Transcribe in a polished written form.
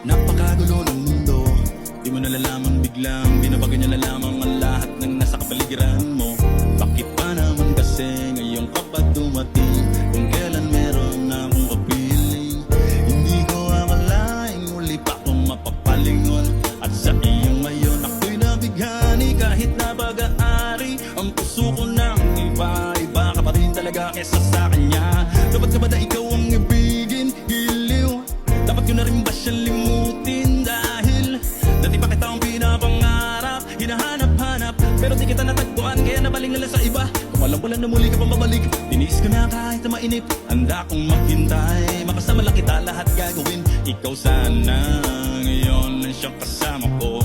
Napakagulo ng mundo, di mo nalalaman biglang binabago niya na lamang ang lahat ng nasa kapaligiran mo. Bakit pa naman kasi ngayon ka pa dumating, kung kailan meron akong kapiling? Hindi ko akalaing muli pa akong mapapalingon, at sa iyong ngayon ako'y nabighani. Kahit na pag-aari ang puso ko ng iba, iba ka pa rin talaga kesa sa kanya. Dapat ka ba na ikaw ang ibigin? Hiliw, dapat ko na rin ba siyang limutin? Dahil dati pa kita ang pinapangarap, hinahanap-hanap, pero di kita natagpuan, kaya nabaling na lang sa iba. Kung alam ko lang na muli ka pang babalik, tiniis ko na kahit na mainip. Handa kong maghintay, makasama lang kita, lahat gagawin. Ikaw sana ngayon lang siyang kasama ko.